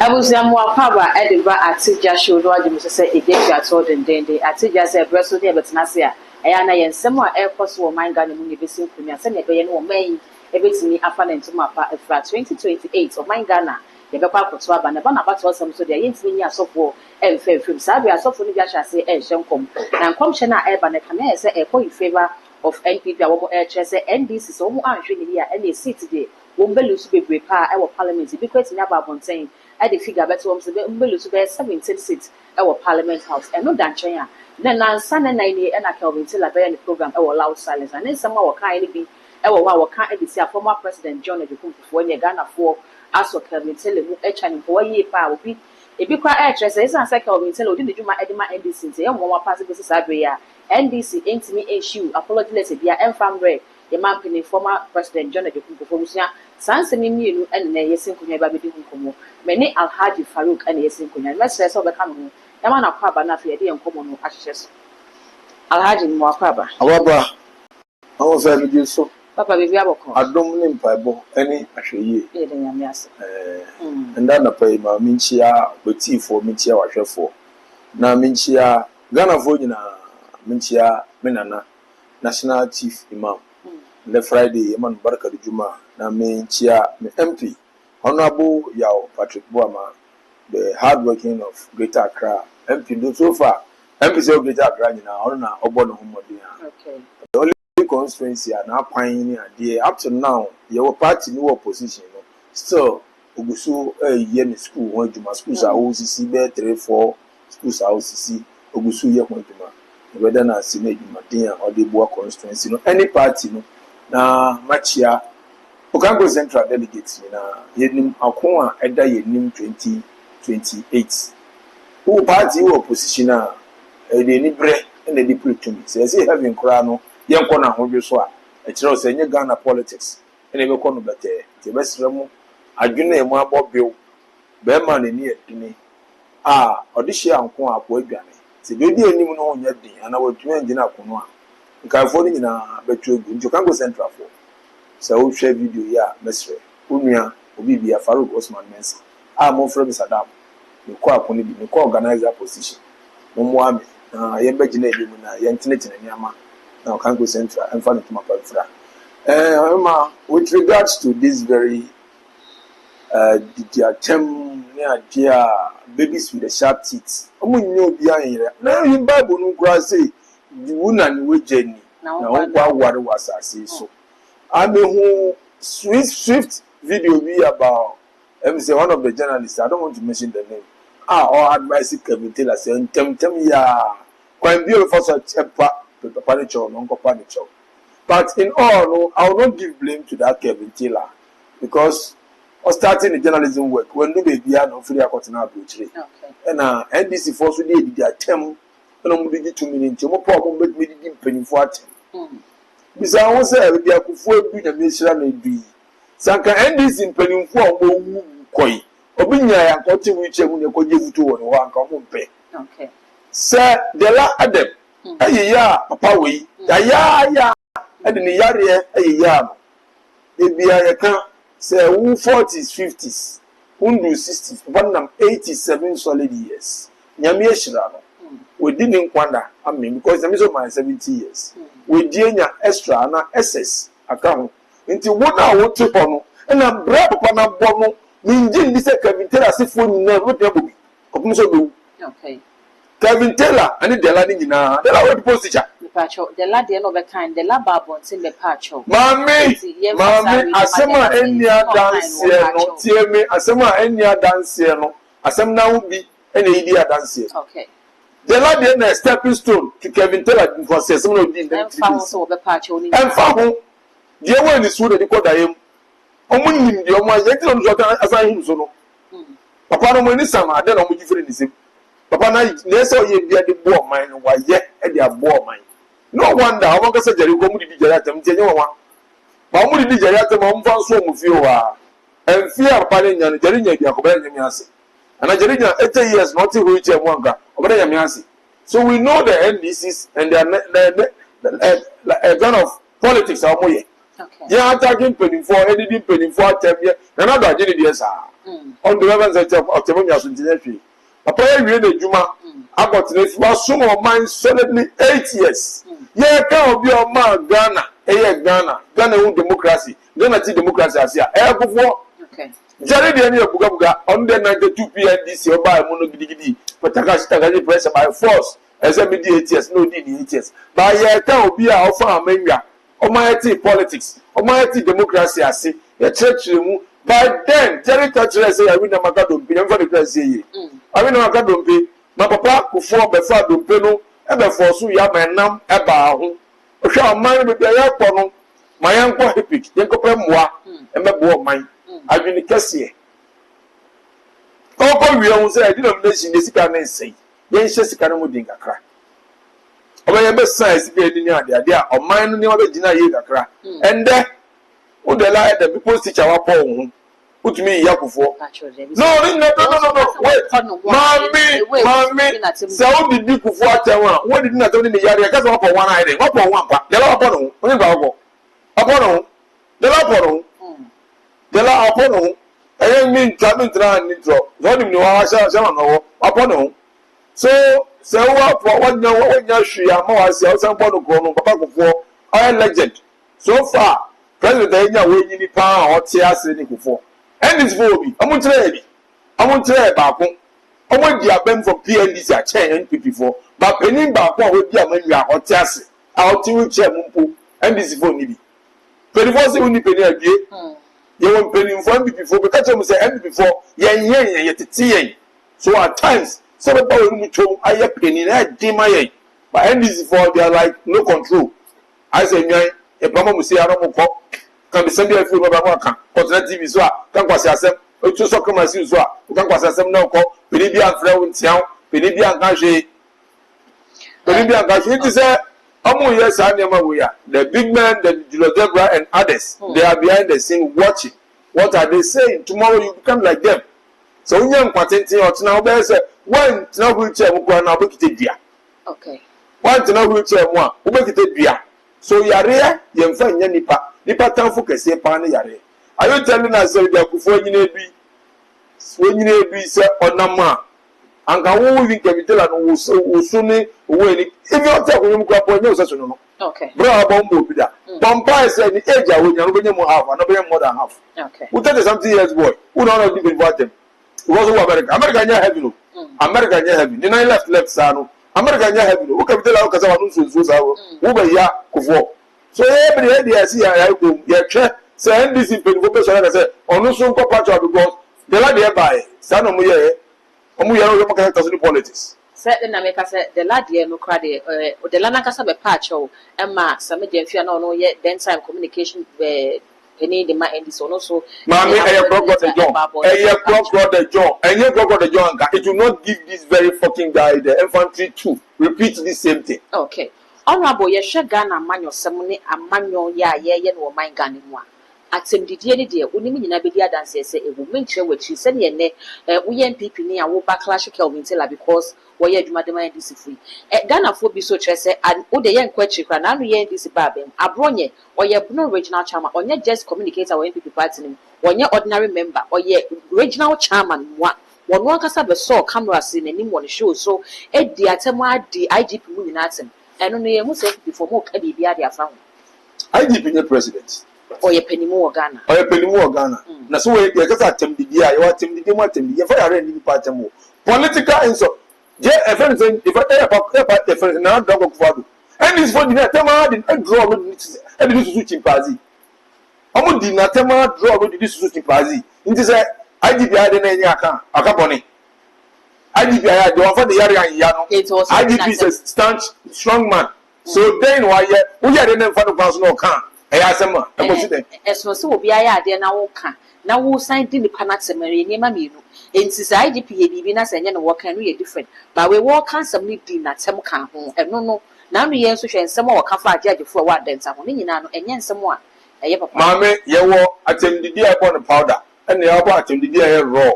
Abuziamu akwaba ediba atija show no ade mse say ejefi ato dendende atija say breso ne betena se a eya na yensem a ekoso wo man Ghana mu ne besi nkunya se ne beye ne wo man ebetimi afa ne ntoma afa afra 2028 o man Ghana ye bekwa akoto aba ne ba na bato osem so de yentimi nya asofo emfemfem sabe asofo ne bia hyase ehyenkom na nkomhye na eba ne kana se ekọ in favor of NPP a wo se NDC so wo anhwe ne bia e na seat de wo mbelu su bebre pa e wo parliament bi kwetimi aba bonten at the figure better ones to be 17 seats our parliament house and no danchanya then on Sunday 9 and I Kelvin till I the program our loud silence and then someone kind be our can't see a former president John Ejukwu when you Ghana for as for Kelvin tell him a channel for 1 year power be a big quiet actress is a Kelvin tell didn't do my edema NDC and one pass this NDC ain't me issue apology let's be a farm break the man former president John Ejukwu for Sanse ni mienu ene na yesin kunya ba bedi nkomo meni Alhaji Farouk ene yesin kunya mesre so be ka no ya ma na kwaba na fe de nkomo no ahyehyɛ so Alhaji mo akwaba awaba awo fa bi so papa bebi aboko adom ne mpaibo ene ahweye e de nyame ase nda na pai ma minchia betifo minchia wahwefo na minchia Ghana fo nyina minchia menana national chief imam the Friday man barka de juma na minchia me MP honorable Yao Patrick Boama the hard working of Greater Accra MP do so far MP say Greater Accra nyina ona obono homodi okay the only constituency na kwan ni ade up to now your party no opposition no still ogusu ye ni school won juma schools are OCC be 3-4 schools are OCC ogusu ye won juma whether na sine juma den or the boa constituency no any party no na machia Okango Central delegates na yenim akon a eda yenim 2028 who party who opposition a dey ni bre na dey put to me say having kra no yenko na hodwe so a e kire o say nye Ghana politics na be ko no bete te be sere mu adwene e mu abobew be ma na ni adini a odihye ankon apo adwane te be di anim no onya din ana watumi angina akono a nkaifo ni nyina betu egu nti Okango Central for so we share video ya mesre unua obi bia Farouk Osman Mensa mo from Saddam me ko akoni bi me ko organizer position mo mo ame na ye begina ebi na ye ntenetene niama na Okango Central and fan to mapa fra with regards to this very the attempt near dear babies with the sharp teeth omo nyo bi anyere na in Bible no kura say the woman we journey na won kwa ware wasase so I'm a swift video be about say one of the journalists, I don't want to mention the name. Or advice Kevin Taylor saying, Tem ya quite beautiful such a panicho, non panicho. But in all, no, I will not give blame to that Kevin Taylor because starting the journalism work when do baby no free account okay. And NDC force did the attempt and I'm going to 2 minutes. You more problem with me penny for attempt. Bisa won say we dia kufu edu na mesira na edu sanka NDC mpanimfo a owu koi obinya ya nkoti wiche mu ne koje vuto won ho anka mo mpe okay say the la adem ayiya papa we ya ade ne yare ayiya ebia ya kan say who 40s 50s undu 60s papa nam 87 solid years nyame ehira no we didn't kwanda I mean because I'm so my 70 years we dienya extra na SS account nti wo na wo te ho no na bra papa na bɔ no minji ndi sɛ Kevin Taylor asefo nyinaa wo de bobi kopum so do okay Kevin Taylor ani Dela ni nyinaa Dela wo post teacher pacho the lad no be kind the lab abontin be pacho mami asema enya dance no tie me asema enya dance no asem na wo bi ena yidi dance okay the lad na stepping stone to Kevin Taylor for say some no di and fa so be pacho ni and fa ho die wo ni su de ko dayem omo nim de omo aye ti no so asan him so no papa no mo ni sama de no mo gifere ni sim papa na so ye bia de bo man no wa ye e de abo man no wonder omo ka se jeri ko mu di jeri atam ti enye wa ba mu di jeri atam o mfa so mu fi wa en fi papa ne nya no jeri nya bia ko ba nya mi ase ana jeri nya 8 years not to reach em wanka o ba nya mi ase so we know the NDCs and the kind of politics are more. okay Yeah, attacking penny for anything penny for 10 years. Another agenda, yes, on the levels of Temonia Suntinetri. A prayer we the Juma, I got this was some of mine solidly 8 years. Yeah, can't be a man, Ghana, Ghana democracy, Ghana democracy, as here, okay. Jerry Daniel Bugabuga on the 92 PNDC or by Monogidi, but Takashi pressure by force as a mediators, no DDTs. By a town be our farm, Almighty politics, Almighty democracy, I see, the church remove. By then, Jerry Thatcher say, I will not make a dump, and for the crazy. I will not make a dump. My papa, who fought before the penal, ever for so young and numb about whom. I shall mind with the airport. My uncle Hippick, Jacob moi, and my boy mine. I've been a cashier. Oh, we all say, I didn't mention this can say. Then she's a canoe crack. Oba best size be ni ade ade a o man ni oba gina ye kakra ende wo de la the people teacher wa po ho utumi yakufo no wait mami se o didi kufu atem a wo didi na tem ni yare ka se wa po wan ade wa po wan pa de la po no oni ba wo apo no de la po no de la apo no mi ntra ni tro so ni wa sha no wo apo no so se wa for wanya hwe ama wa se o san bono ko no papa kofo I legend so far president enya we nyini pa o te ase ni kofo and this for bi amuntre ba ko omo di abem for PNDC a chen NPP for ba penin ba ko we di amanwa o te ase a o ti wi che mpo and this for ni bi penin se uni penin adie ye won penin for NPP for be ka che mo se NPP for ye tete yen so at times so the power in which I have penny that DMA, but NDC for they are like no control. I say, a Pama Musia can be sent here for Babaka, Continent TV, so can pass yourself, or two soccer masses, so can pass yourself no call, Penibia Flow in town, Penibia Gashi. Penibia Gashi, it is a yes, I never we are. The big man, the Julodebra and others, they are behind the scene watching. What are they saying? Tomorrow you become like them. So young patent or now there's a one to know wheelchair will now book it dear. Okay. One to know wheelchair one, who make it dear. So yare, young friend Nipa town focus a pan yare. Are you telling us that you before you be when you be set on Nama? And can we can tell and who soon when if you tell him grab no such no. Okay. Bro, Bombo Bida. Bomba said the age I will never have, another more than half. Okay. Who tell us something else, boy? Who don't even about them? Was America. America nya heavy no. America nya heavy. The nine left sano. America nya heavy no. Who can tell us because I want to so so. Who be ya kufo. So every day I see I go. Yeah, check. Say NDC pen for person I say. Onu so ko patch because the lad here buy. Sano mu ye. Omu ye no make us in politics. Say na make us the lad here no cry the lad na kasa be patch o. Emma some dey fear no ye then time communication any the man and so also Mommy, I broke the jaw. It will not give this very fucking guy the infantry to repeat the same thing. Okay. Honorable, you share Ghana manual ceremony and manual ya no mind Ghana. Atem didie ne de onimi nyina be dia dance say e wo mentre wachi se ne ne we MPP ni awo backlash Kelvin Taylor because we ye adwuma de man DC free Ghana fo bi so kire se wo de ye nkwachi kra na no ye DC babem abronye oye no regional chairman onye just communicator we MPP party ni onye ordinary member oye regional chairman wa wono akasa be so camera se nanim won show so e di atem adi IGP mu nyina atem eno no ye mu say before mo ka bibia de afa ho IGP ne president Oye penimu Ghana. Oye penimu Ghana. Na so we kasa temdidi a, you temdidi mo temdidi. Fa yare ni party mo. Political insult. Je e friend say if e friend na dog Akufo-Addo. And this for the tema the draw with this suit chimpanzee. Omo di na tema draw with this suit chimpanzee. Nti say IGP ade na enya aka boni. IGP aya the one for the yare ya no. IGP is a strong man. So then why we are the for the council no can. Eya asema e mo si den. Eso se obi aya ade na wo ka. Na wo sign di ni panatemere ni ma mienu. Enti say IGP ye bibi na say nya no wo kan no ye different. But we wo kan some ni di na tem kan ho. Eno no na no ye nso hwe nsem wo ka fa agefo wa denta ho ni nyina no enye nsem a eye papa. Mame ye wo atemdidi e born powder. Ene ye wo atemdidi e raw.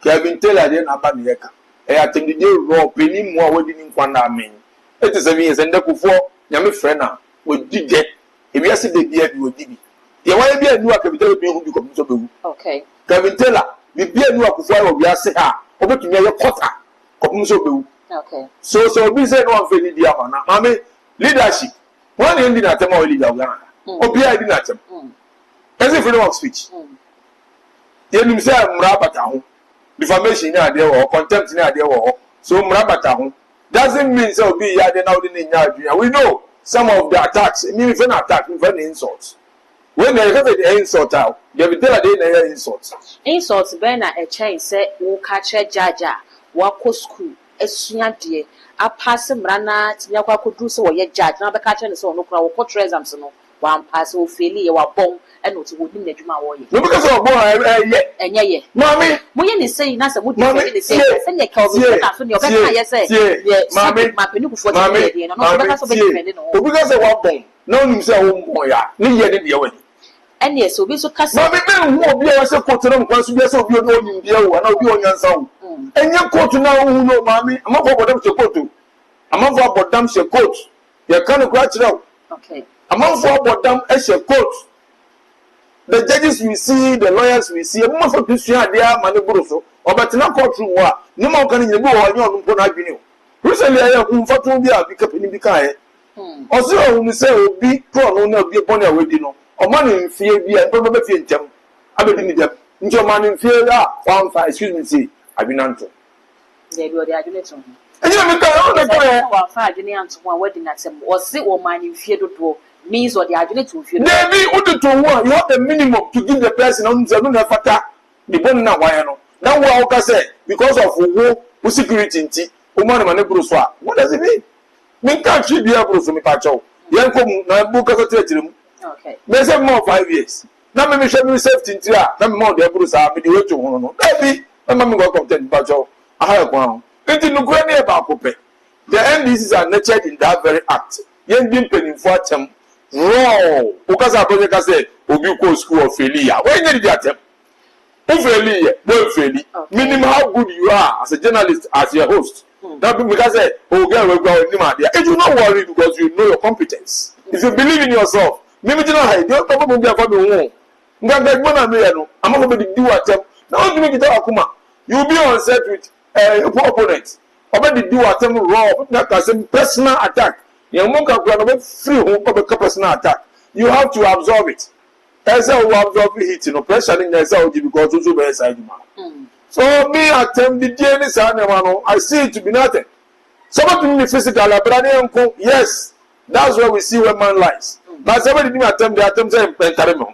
Kevin Taylor dey na ba ne ye ka. E atemdidi raw peni mu a wodi ni nkwa na amen. 87 years ende Akufo nyame frɛ na wodi de. Ebi ase de bia bi wodi bi. Ye wa bia nu Kevin Taylor bi hu bi ko so bewu. Okay. Kevin Taylor bi bia nu Akufo bi ase ha. Obetumi ye quarter ko so bewu. Okay. So we say no one di amana. Mame leadership. One end in atem or leader Ghana. Obi I di atem. Is freedom of speech. You nim say mrabata ho. Defamation na dey or contempt na dey or. So mrabata ho. Doesn't mean say obi ya dey na odi ni nya adwuma. We know some of the attacks, mean if an attack, if an insults. When they have the insult out, they will tell the insults. Insults ben a chain say wo catch a jaja, wako school. Esua de a pass mrana ti yakwa kodu so ye judge na be ka che ne so no kra wo portrait exams no wan pass o fail ye wa bon e no ti wodi na adwuma wo ye no because of bon enye ye mami mo ye ni say na se mo di ni say se ne ka obi na so ne o be ka ye say ye mami ma pe ni ku fo ti ye no no be ka so be defend no obi ka say wa bon na nim say wo bon ya ni ye de we and yes obi so kasa mami be hu obi a se koto no kwa so be say obi no nim bia wo na obi onyansa wo enye coat na hu no mami amafo bodam se coat amafo bodam se coat ye kan ko akira okay amafo bodam e se coat the judges we see the lawyers we see amafo tusua ade a mane buru so obetena courtroom wa ni ma kan nyi bi wo anya onu mpo na adwene o recently aye hu mfato bi a bi kapini bi kan e osi o hu se obi pro no na obi boni awedi no o ma ne mfie bi e be fie ntem abedi ni dem nti o ma ne mfie a one five excuse me say abinanto they do the adjuneto enye me ka o na ka wa fa adjuneto wa wedi na tem o se o man mfie dodo means or the adjuneto mfie maybe udu to one you have the minimum to give the person on the no fata the bon na why no now we all say because of wo security nti o man na buru so a what does it mean me ka chi bia buru so me pa chaw yen ko na bu ka so tire mu okay me say more 5 years na me hwe me safety nti a na me more the buru so a me the way to ho no baby mama me go content pa chaw aha kwa nti nukura ne ba kope the NDCs are nurtured in that very act yen bi mpanimfo atem raw ukasa project ka say obi ko school of failure when you dey atem o failure no failure minimum how good you are as a journalist as your host that people can say oh girl we go ni ma there you not worry because you know your competence if you believe in yourself maybe you know how you talk about be afa be won ngba gbona me no amako be di atem na o dimi kita akuma you be on set with opponent already do attempt raw na personal attack you won't can free home personal attack you have to absorb it that's how you absorb it you know pressure in yourself because also be side man so me attempt the DNA sana I see it to be nothing somebody me physical brother yes that's where we see where man lies but somebody didn't attempt the attempt say enter me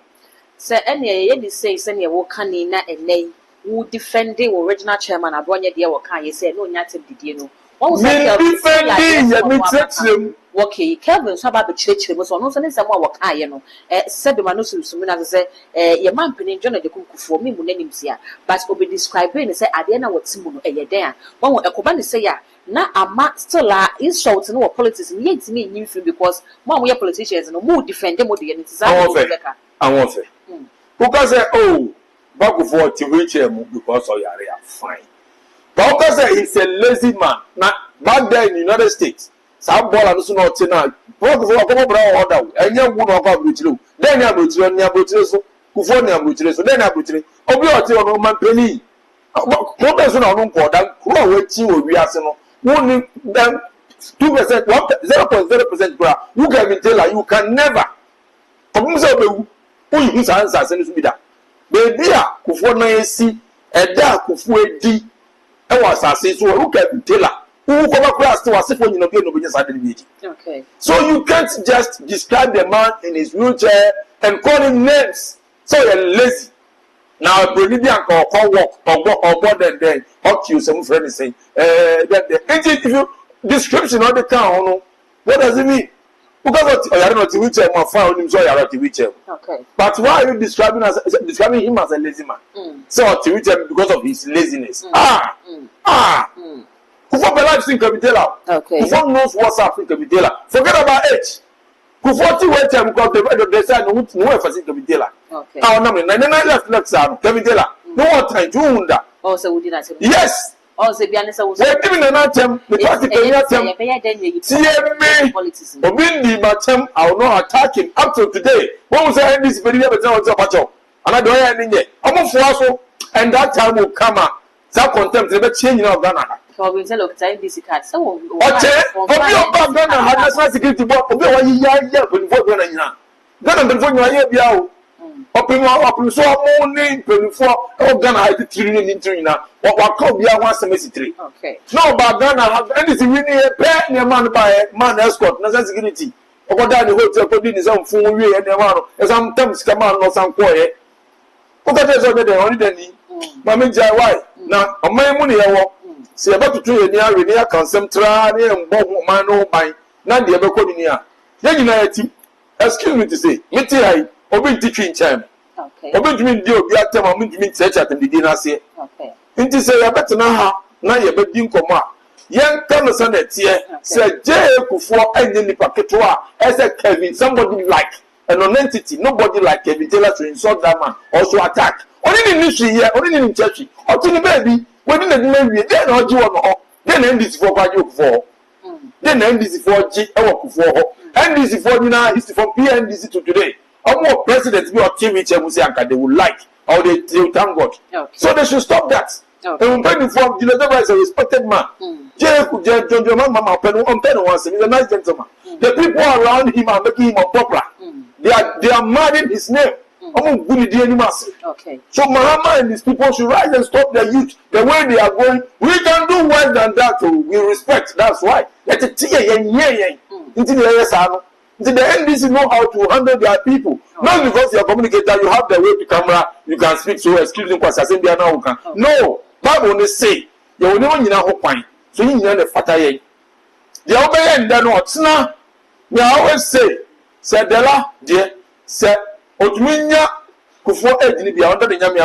say any ye say say wo kan ni na enai who defending original chairman abonye de wo kan ye say no nya tem didie no won say defending ya me tetem okay Kevin so ba be chirechire so no so ne samo wo kan ye no sebe ma no susumi na say ye man pinin John de Kukufuo me mu nanim sia but obi describe ne say ade na wotimu no ye den a won ekoba ne say ya na ama still insult no politics me yentimi nyi free because mo ye politicians no mo defend mo de ye ne tisa awon fe because oh Akufo ti wheelchair because of yare fine. But because he's a lazy man. Now back there in the United States, some ball and so not now. Akufo come bra order. Enye wu no kwa brutiro. Then ya brutiro so. Kufo na brutiro so. Then ya brutiro. Obi oti ono man peni. Ko be so na ono nko dan. Ko we ti wo wi ase no. Woni dan 2% 0.0% bra. You can tell you can never. Obum so be wu. Who is answer send to be that. Baby, Kufuor na si eda Kufuor di. E was asase so who can tell her. Who come across to us if you know no business identity. Okay. So you can't just describe the man in his wheelchair and call him names. So you're lazy. Now, Bolivian call walk or more than then, up to you, some friends saying, if you description of the town, what does it mean? Because I don't know to wheelchair, my phone, so you're at the wheelchair. Okay. But why are you describing him as a lazy man? So, to wheelchair because of his laziness. Kufuor life think can be tell. Okay. Kufuor knows what's up think can be tell. Forget about age. Kufuor ti wait time because the side no efasi can be tell. Okay. Our number 99 left side can be tell. No one time to unda. Also we did not. Yes. Also be honest was. We're giving an attempt because the politics. Obindi matem I will not attack him up to today. When we say this video better on top and I don't hear anything yet. I'm for and that time will come up. That contempt they be changing of Ghana. We say look time this card. So okay. Obi oba Ghana had national security board. Obi wa ya before Ghana nyina. Ghana before you ya bia o. Opi so mo before Ghana had 3 million na. Wa call bia 173. Okay. No ba Ghana have anything we need pay na man by man escort national security. Ogoda the hotel ko di ni some fun we e na man no. E some times come man no some ko e. Ogoda so dey only dey Mami jai why? Na oman mu ne yewo. Se eba tutu ye ni awe ni akansem tra ni embo man no ban. Na de ebe ko ni a. Ye nyina yati. Excuse me to say, meti hai obi ntitwi ncham. Okay. Obi ntumi ndi obi atem obi ntumi ntiacha atem di na se. Okay. Nti se ya betena ha na ye be di nkomo a. Yen kan so na tie. Se je Kufuor enye nipa ketwa e se Kevin somebody like an entity nobody like Kevin Taylor to insult that man also attack. Only in this year, only in church, or to the baby, when in the maybe, then or you on then end this for Kufuor. Then end this for G. Kufuor. And this is for now, is from PNDC to today. Or more presidents be or TV Chemusianka they would like, or they thank God. Okay. So they should stop that. Okay. And when before, Gilada is a respected man. John Mama Pen once, he's a nice gentleman. The people around him are making him unpopular. They are marrying his name. Okay. So Mahama and his people should rise and stop the youth the way they are going. We can do worse than that. We respect. That's why. Let it until the NDC know how to handle their people. Okay. Not because you're a communicator, you have the way to camera, you can speak. So excuse me, because I say they are now. No, Bible only say you will never know point. So you know the fatay. The obey and then what's now? We always say, Della, dear, say. Otuminya Kufuor ejini bia onda de nyame